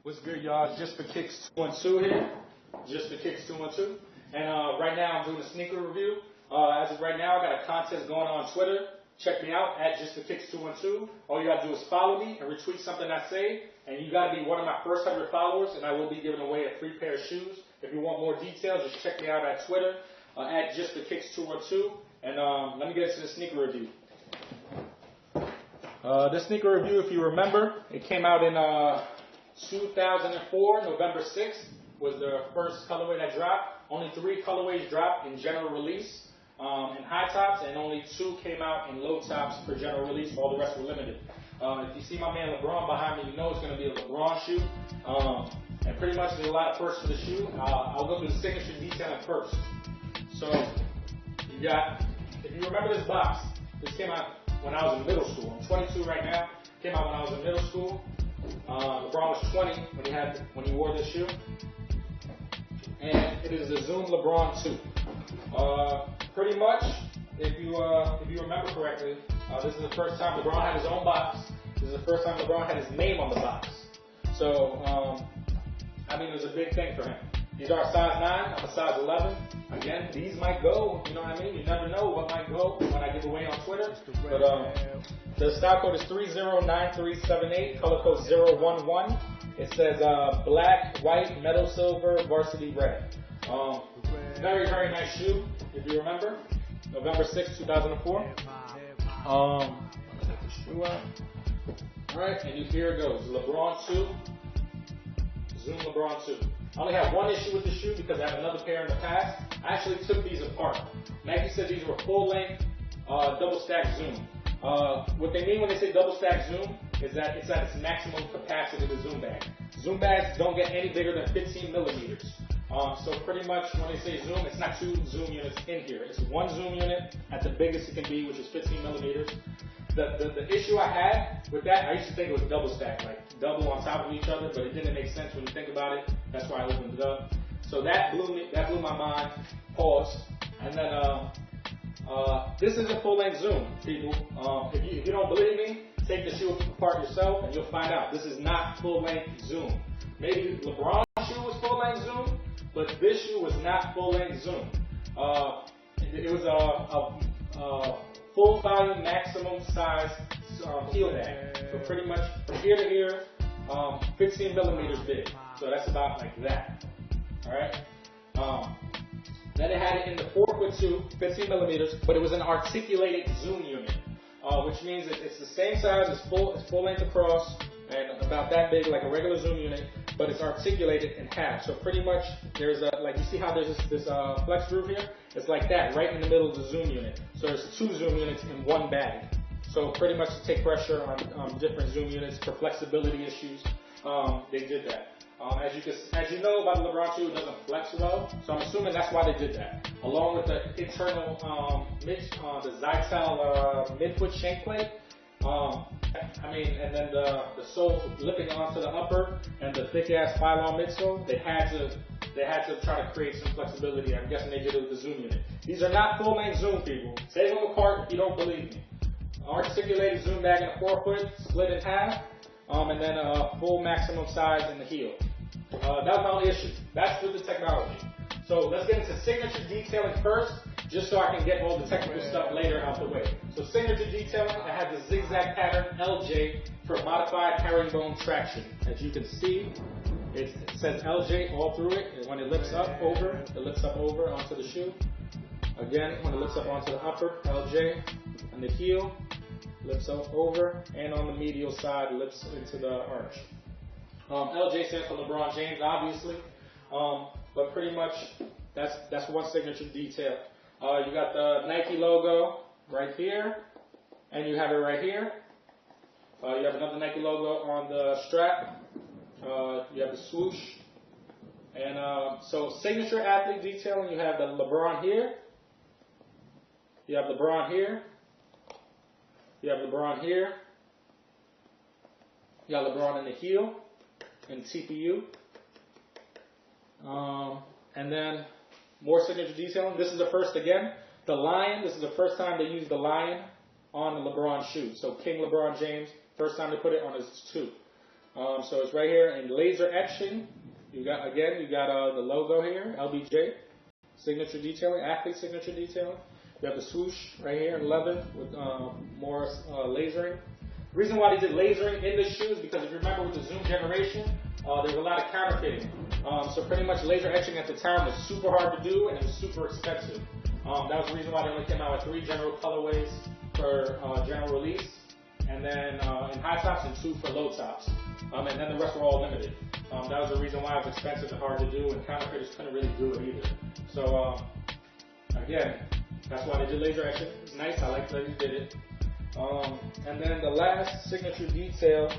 What's good, y'all? It's Just for Kicks 212 here. Just for Kicks 212. And right now I'm doing a sneaker review. As of right now, I got a contest going on Twitter. Check me out at Just for Kicks 212. All you gotta do is follow me and retweet something I say. And you gotta be one of my first 100 followers, and I will be giving away a free pair of shoes. If you want more details, just check me out at Twitter at Just for Kicks 212. And let me get into the sneaker review. This sneaker review, if you remember, it came out in 2004, November 6th, was the first colorway that dropped. Only 3 colorways dropped in general release in high tops, and only 2 came out in low tops for general release. All the rest were limited. If you see my man LeBron behind me, you know it's going to be a LeBron shoe. And pretty much there's a lot of firsts for the shoe. I'll go through the signature detailing first. So you got, if you remember this box, this came out when I was in middle school. I'm 22 right now. Came out when I was in middle school. LeBron was 20 when he wore this shoe, and it is the Zoom LeBron II. Pretty much, if you remember correctly, this is the first time LeBron had his own box. This is the first time LeBron had his name on the box. So, I mean, it was a big thing for him. These are a size 9. I'm a size 11. Again, these might go. You know what I mean? You never know what might go when I give away on Twitter. But the style code is 309378. Color code 011. It says black, white, metal, silver, varsity red. Very, very nice shoe. If you remember, November 6, 2004. Set the shoe up. All right, and here it goes. LeBron 2. Zoom LeBron 2. I only have one issue with the shoe because I have another pair in the past. I actually took these apart. Nike said these were full-length double stack Zoom. What they mean when they say double stack Zoom is that it's at its maximum capacity, the Zoom bag. Zoom bags don't get any bigger than 15 millimeters. So pretty much when they say Zoom, it's not 2 Zoom units in here. It's 1 Zoom unit at the biggest it can be, which is 15 millimeters. The issue I had with that, I used to think it was double stack, like double on top of each other, but it didn't make sense when you think about it. That's why I opened it up. So that blew my mind. Pause. And then this is a full-length Zoom, people. If you don't believe me, take the shoe apart yourself and you'll find out. This is not full-length Zoom. Maybe LeBron's shoe was full-length Zoom, but this shoe was not full-length Zoom. It was a full volume maximum size heel bag. So pretty much from here to here, 15 millimeters big. So that's about like that. Alright? Then it had it in the 4'2", 15 millimeters, but it was an articulated Zoom unit. Which means that it's the same size, it's full length across, and about that big like a regular Zoom unit, but it's articulated in half. So pretty much there's like you see how there's this flex groove here? It's like that, right in the middle of the Zoom unit. So there's 2 Zoom units in one bag. So pretty much to take pressure on different Zoom units for flexibility issues, they did that. As you know about the LeBron 2, it doesn't flex well, so I'm assuming that's why they did that. Along with the internal the Zytel midfoot shank plate. And then the sole lipping onto the upper and the thick ass Phylon midsole. They had to try to create some flexibility. I'm guessing they did it with the Zoom unit. These are not full length Zoom, people. Take them apart if you don't believe me. Articulated Zoom bag in a 4-foot, split in half, and then a full maximum size in the heel. That was my only issue. That's with the technology. So let's get into signature detailing first, just so I can get all the technical stuff later out the way. So signature detailing, I have the zigzag pattern LJ for modified herringbone traction. As you can see, it says LJ all through it. And when it lifts up over, it lifts up over onto the shoe. Again, when it lifts up onto the upper, LJ, and the heel lifts up over, and on the medial side lifts into the arch. LJ stands for LeBron James, obviously, but pretty much that's one signature detail. You got the Nike logo right here, and you have it right here. You have another Nike logo on the strap. You have the swoosh, and so signature athlete detailing. You have the LeBron here. You have LeBron here. You have LeBron here. You got LeBron in the heel and TPU. And then more signature detailing. This is the first again. The lion. This is the first time they used the lion on the LeBron shoe. So King LeBron James, first time they put it on his shoe. So it's right here in laser etching. You got the logo here, LBJ, signature detailing, athlete signature detailing. You have the swoosh right here in leather with more lasering. The reason why they did lasering in the shoes because if you remember with the Zoom generation, there was a lot of counterfeiting. So pretty much laser etching at the time was super hard to do and it was super expensive. That was the reason why they only came out with 3 general colorways for general release, and then in high tops and 2 for low tops. And then the rest were all limited. That was the reason why it was expensive and hard to do, and counterfeiters couldn't really do it either. So again, that's why they did laser etching. It's nice. I like that they did it. And then the last signature detail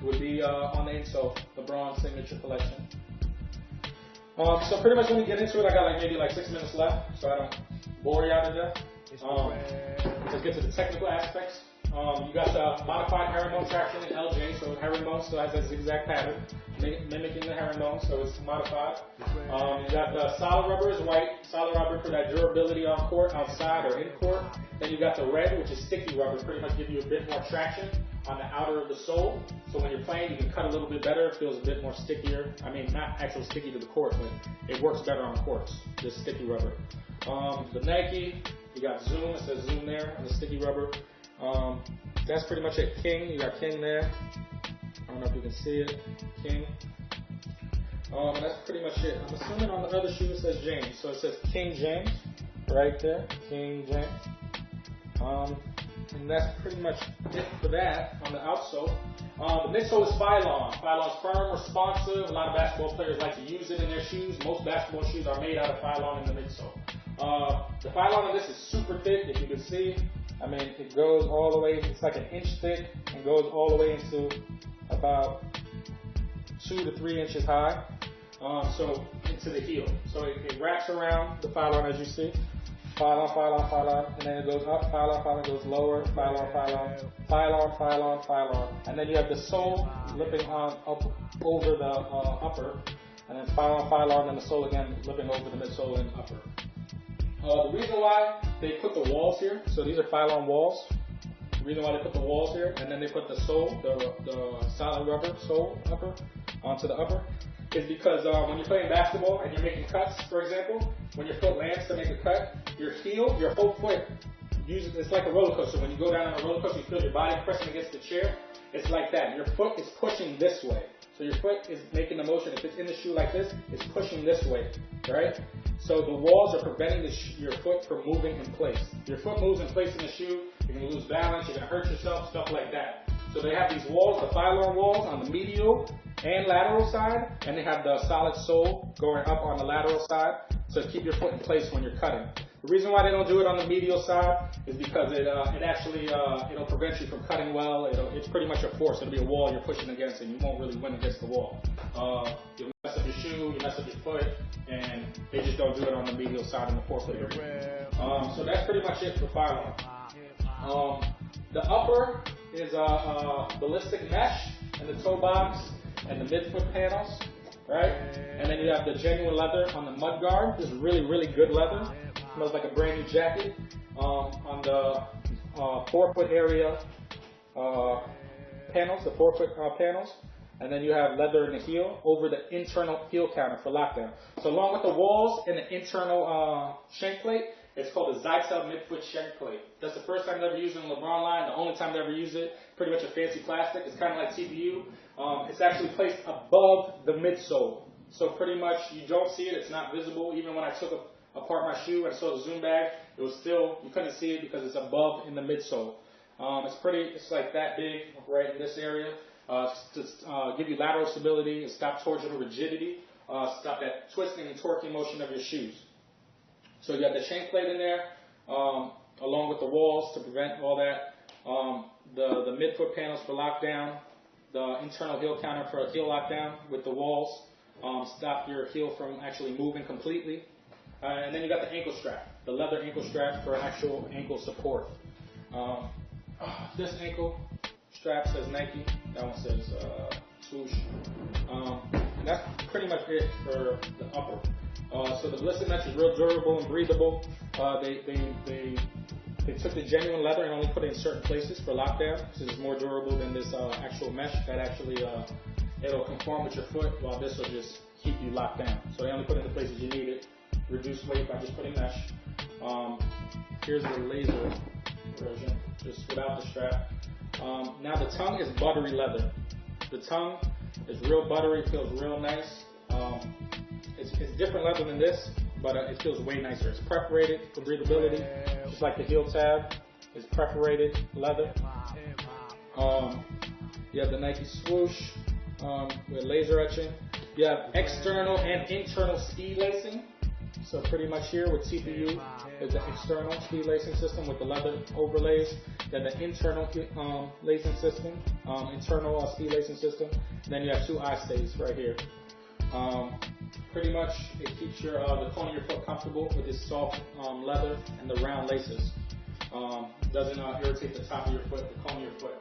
would be on the insole, LeBron signature collection. So pretty much when we get into it, I got maybe 6 minutes left, so I don't bore you out to death. Let's get to the technical aspects. You got the modified herringbone traction in LJ, so herringbone still has that zigzag pattern, mimicking the herringbone, so it's modified. You got the solid rubber is white, solid rubber for that durability on court, outside or in court. Then you got the red, which is sticky rubber, pretty much give you a bit more traction on the outer of the sole. So when you're playing, you can cut a little bit better. It feels a bit more stickier. I mean, not actually sticky to the court, but it works better on courts, this sticky rubber. The Nike, you got Zoom. It says Zoom there on the sticky rubber. That's pretty much it. King, you got King there. I don't know if you can see it. King. That's pretty much it. I'm assuming on the other shoe it says James. So it says King James right there. King James. And that's pretty much it for that on the outsole. The midsole is Phylon. Phylon's firm, responsive. A lot of basketball players like to use it in their shoes. Most basketball shoes are made out of Phylon in the midsole. The Phylon on this is super thick, if you can see. I mean, it goes all the way, it's like an inch thick and goes all the way into about 2 to 3 inches high. So into the heel. So it wraps around the Phylon as you see. Phylon, Phylon, Phylon, and then it goes up, Phylon, Phylon, goes lower, Phylon, Phylon, Phylon, Phylon, Phylon. And then you have the sole lipping on up over the upper, and then Phylon, Phylon, and the sole again lipping over the midsole and upper. The reason why they put the walls here, so these are Phylon walls. The reason why they put the walls here, and then they put the sole, the solid rubber sole upper, onto the upper, is because when you're playing basketball and you're making cuts, for example, when your foot lands to make a cut, your heel, your whole foot, it's like a roller coaster. When you go down on a roller coaster, you feel your body pressing against the chair. It's like that. Your foot is pushing this way. So your foot is making the motion. If it's in the shoe like this, it's pushing this way, right? So the walls are preventing your foot from moving in place. Your foot moves in place in the shoe, you're going to lose balance, you're going to hurt yourself, stuff like that. So they have these walls, the Phylon walls on the medial and lateral side, and they have the solid sole going up on the lateral side to keep your foot in place when you're cutting. The reason why they don't do it on the medial side is because it'll prevent you from cutting well. It's pretty much a force. It'll be a wall you're pushing against, and you won't really win against the wall. You'll mess up your shoe, you mess up your foot, and they just don't do it on the medial side in the forefoot area. So that's pretty much it for Phylon. The upper is ballistic mesh and the toe box and the midfoot panels, right? And then you have the genuine leather on the mud guard. This is really, really good leather. Smells like a brand new jacket. On the forefoot area panels, the forefoot panels. And then you have leather in the heel over the internal heel counter for lockdown. So along with the walls and the internal shank plate, it's called the Outsole midfoot shank plate. That's the first time they ever used it in the LeBron line. The only time they ever use it. Pretty much a fancy plastic. It's kind of like TPU. It's actually placed above the midsole. So pretty much you don't see it. It's not visible. Even when I took apart my shoe and saw the Zoom bag, it was still, you couldn't see it because it's above in the midsole. It's like that big right in this area. To give you lateral stability and stop torsional rigidity. Stop that twisting and torquing motion of your shoes. So you got the shank plate in there, along with the walls to prevent all that. The midfoot panels for lockdown, the internal heel counter for a heel lockdown with the walls, stop your heel from actually moving completely. And then you got the ankle strap, the leather ankle strap for actual ankle support. This ankle strap says Nike, that one says swoosh. And that's pretty much it for the upper. So the ballistic mesh is real durable and breathable. They They took the genuine leather and only put it in certain places for lockdown. This is more durable than this actual mesh that actually it'll conform with your foot, while this will just keep you locked down. So they only put it in the places you need it. Reduce weight by just putting mesh. Here's the laser version, just without the strap. Now the tongue is buttery leather. The tongue is real buttery, feels real nice. It's different leather than this, but it feels way nicer. It's perforated for breathability, just like the heel tab is perforated leather. You have the Nike swoosh with laser etching. You have external and internal speed lacing. So pretty much here with CPU is the external speed lacing system with the leather overlays. Then the internal lacing system, internal speed lacing system. Then you have 2 eye stays right here. Pretty much it keeps the cone of your foot comfortable with this soft leather and the round laces. Doesn't irritate the top of your foot, the cone of your foot.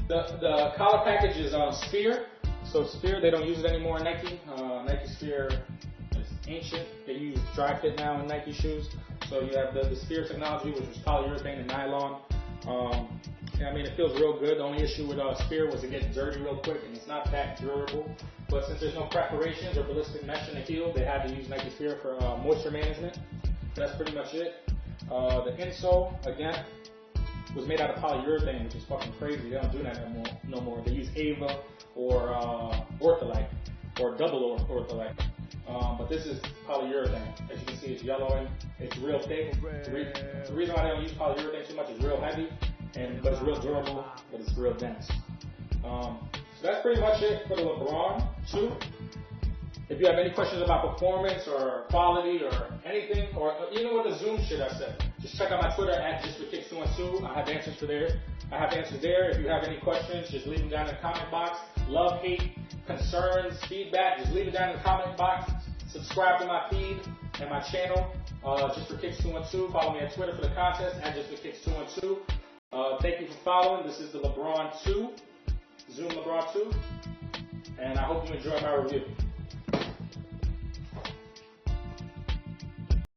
The collar package is Spear. So Spear, they don't use it anymore in Nike. Nike Spear is ancient. They use dry fit now in Nike shoes. So you have the Spear technology, which is polyurethane and nylon. I mean, it feels real good. The only issue with Spear was it gets dirty real quick, and it's not that durable. But since there's no perforations or ballistic mesh in the heel, they had to use Nike Spear for moisture management. So that's pretty much it. The insole, again, was made out of polyurethane, which is fucking crazy. They don't do that no more. They use Ava or Ortholite or double Ortholite. But this is polyurethane. As you can see, it's yellowing. It's real thick. The reason why they don't use polyurethane too much is real heavy, but it's real durable, but it's real dense. So that's pretty much it for the LeBron II. If you have any questions about performance or quality or anything, or even with the Zoom shit I said, just check out my Twitter at JustForKicks212. I have answers for there. I have answers there. If you have any questions, just leave them down in the comment box. Love, hate, concerns, feedback, just leave it down in the comment box. Subscribe to my feed and my channel, JustForKicks212. Follow me on Twitter for the contest at JustForKicks212. Thank you for following. This is the LeBron II, Zoom LeBron II, and I hope you enjoy my review.